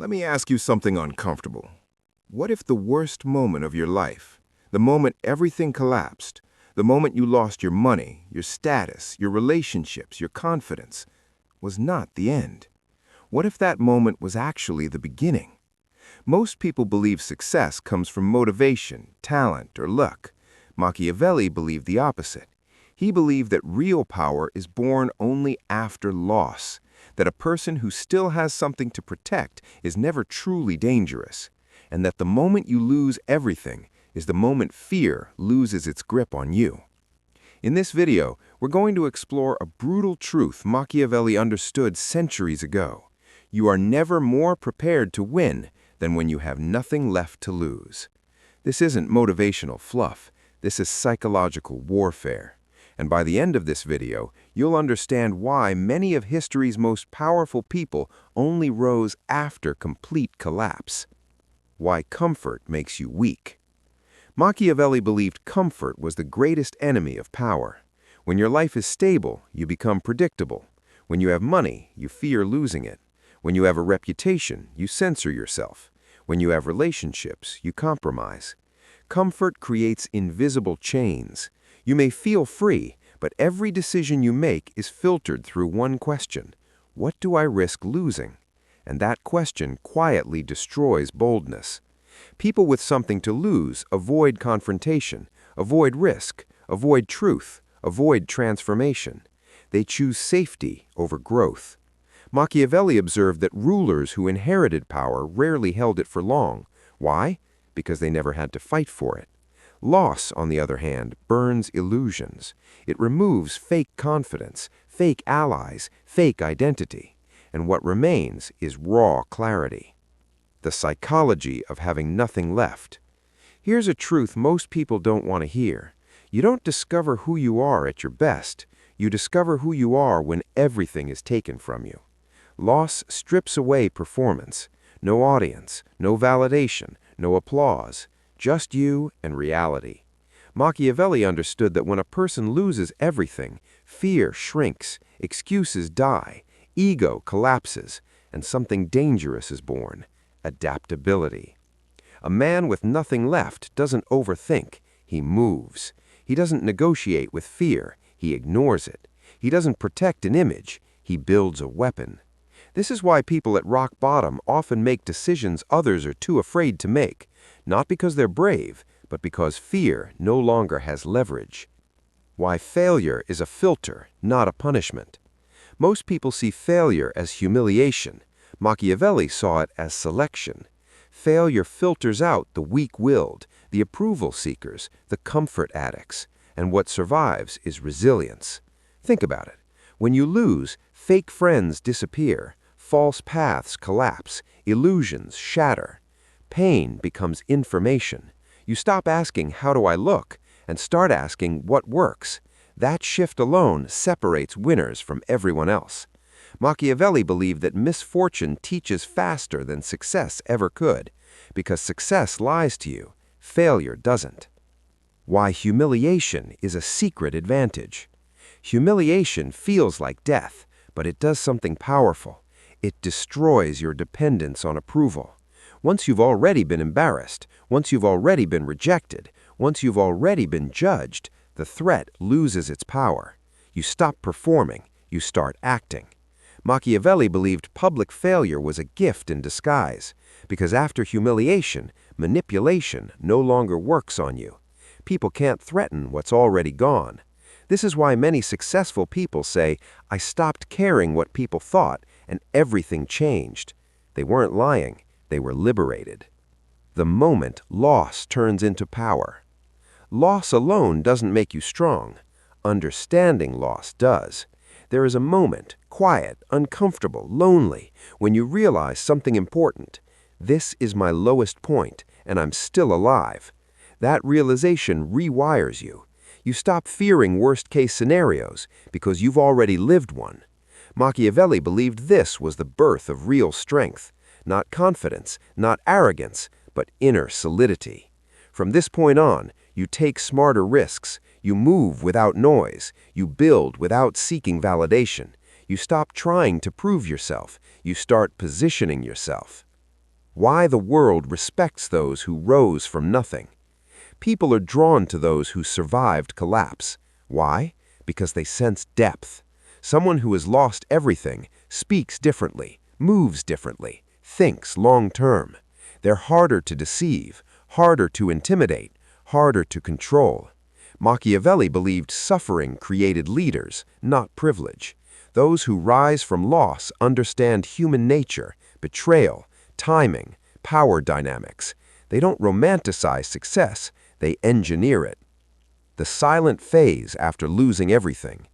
Let me ask you something uncomfortable. What if the worst moment of your life, the moment everything collapsed, the moment you lost your money, your status, your relationships, your confidence, was not the end? What if that moment was actually the beginning? Most people believe success comes from motivation, talent, or luck. Machiavelli believed the opposite. He believed that real power is born only after loss, that a person who still has something to protect is never truly dangerous, and that the moment you lose everything is the moment fear loses its grip on you. In this video, we're going to explore a brutal truth Machiavelli understood centuries ago. You are never more prepared to win than when you have nothing left to lose. This isn't motivational fluff. This is psychological warfare. And by the end of this video, you'll understand why many of history's most powerful people only rose after complete collapse. Why comfort makes you weak. Machiavelli believed comfort was the greatest enemy of power. When your life is stable, you become predictable. When you have money, you fear losing it. When you have a reputation, you censor yourself. When you have relationships, you compromise. Comfort creates invisible chains. You may feel free, but every decision you make is filtered through one question. What do I risk losing? And that question quietly destroys boldness. People with something to lose avoid confrontation, avoid risk, avoid truth, avoid transformation. They choose safety over growth. Machiavelli observed that rulers who inherited power rarely held it for long. Why? Because they never had to fight for it. Loss, on the other hand, burns illusions. It removes fake confidence, fake allies, fake identity. And what remains is raw clarity. The psychology of having nothing left. Here's a truth most people don't want to hear. You don't discover who you are at your best. You discover who you are when everything is taken from you. Loss strips away performance. No audience, no validation, no applause. Just you and reality. Machiavelli understood that when a person loses everything, fear shrinks, excuses die, ego collapses, and something dangerous is born: adaptability. A man with nothing left doesn't overthink, he moves. He doesn't negotiate with fear, he ignores it. He doesn't protect an image, he builds a weapon. This is why people at rock bottom often make decisions others are too afraid to make, not because they're brave, but because fear no longer has leverage. Why failure is a filter, not a punishment. Most people see failure as humiliation. Machiavelli saw it as selection. Failure filters out the weak-willed, the approval seekers, the comfort addicts, and what survives is resilience. Think about it. When you lose, fake friends disappear, false paths collapse, illusions shatter. Pain becomes information. You stop asking, "How do I look?" and start asking, "What works?" That shift alone separates winners from everyone else. Machiavelli believed that misfortune teaches faster than success ever could, because success lies to you, failure doesn't. Why humiliation is a secret advantage. Humiliation feels like death, but it does something powerful. It destroys your dependence on approval. Once you've already been embarrassed, once you've already been rejected, once you've already been judged, the threat loses its power. You stop performing, you start acting. Machiavelli believed public failure was a gift in disguise, because after humiliation, manipulation no longer works on you. People can't threaten what's already gone. This is why many successful people say, "I stopped caring what people thought, and everything changed." They weren't lying, they were liberated. The moment loss turns into power. Loss alone doesn't make you strong. Understanding loss does. There is a moment, quiet, uncomfortable, lonely, when you realize something important. This is my lowest point, and I'm still alive. That realization rewires you. You stop fearing worst-case scenarios because you've already lived one. Machiavelli believed this was the birth of real strength. Not confidence, not arrogance, but inner solidity. From this point on, you take smarter risks, you move without noise, you build without seeking validation. You stop trying to prove yourself, you start positioning yourself. Why the world respects those who rose from nothing. People are drawn to those who survived collapse. Why? Because they sense depth. Someone who has lost everything speaks differently, moves differently, thinks long-term. They're harder to deceive, harder to intimidate, harder to control. Machiavelli believed suffering created leaders, not privilege. Those who rise from loss understand human nature, betrayal, timing, power dynamics. They don't romanticize success, they engineer it. The silent phase after losing everything.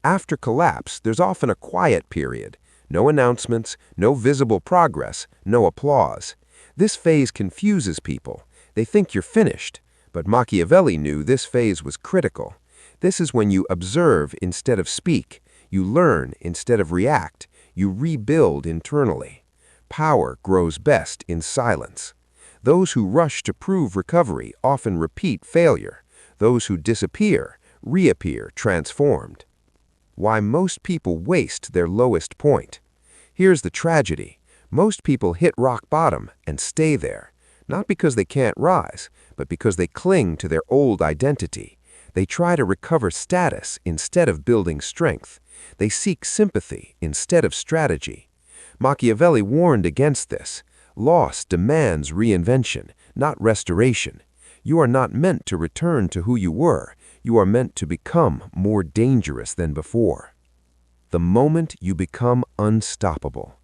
After collapse, there's often a quiet period. No announcements, no visible progress, no applause. This phase confuses people. They think you're finished. But Machiavelli knew this phase was critical. This is when you observe instead of speak. You learn instead of react. You rebuild internally. Power grows best in silence. Those who rush to prove recovery often repeat failure. Those who disappear, reappear transformed. Why most people waste their lowest point. Here's the tragedy. Most people hit rock bottom and stay there. Not because they can't rise, but because they cling to their old identity. They try to recover status instead of building strength. They seek sympathy instead of strategy. Machiavelli warned against this. Loss demands reinvention, not restoration. You are not meant to return to who you were. You are meant to become more dangerous than before. The moment you become unstoppable.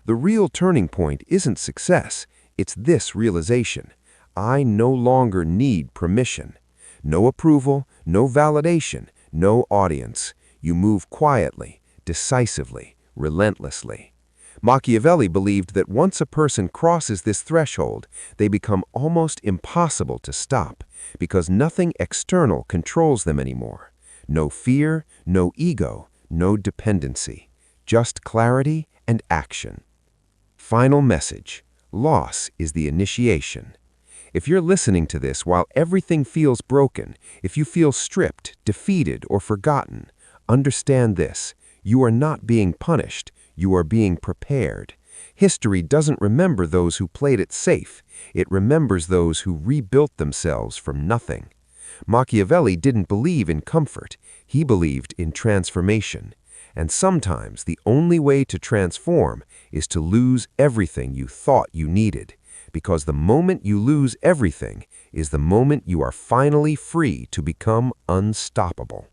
The real turning point isn't success. It's this realization. I no longer need permission. No approval, no validation, no audience. You move quietly, decisively, relentlessly. Machiavelli believed that once a person crosses this threshold, they become almost impossible to stop, because nothing external controls them anymore. No fear, no ego, no dependency. Just clarity and action. Final message. Loss is the initiation. If you're listening to this while everything feels broken, if you feel stripped, defeated, or forgotten, understand this. You are not being punished. You are being prepared. History doesn't remember those who played it safe. It remembers those who rebuilt themselves from nothing. Machiavelli didn't believe in comfort. He believed in transformation. And sometimes the only way to transform is to lose everything you thought you needed. Because the moment you lose everything is the moment you are finally free to become unstoppable.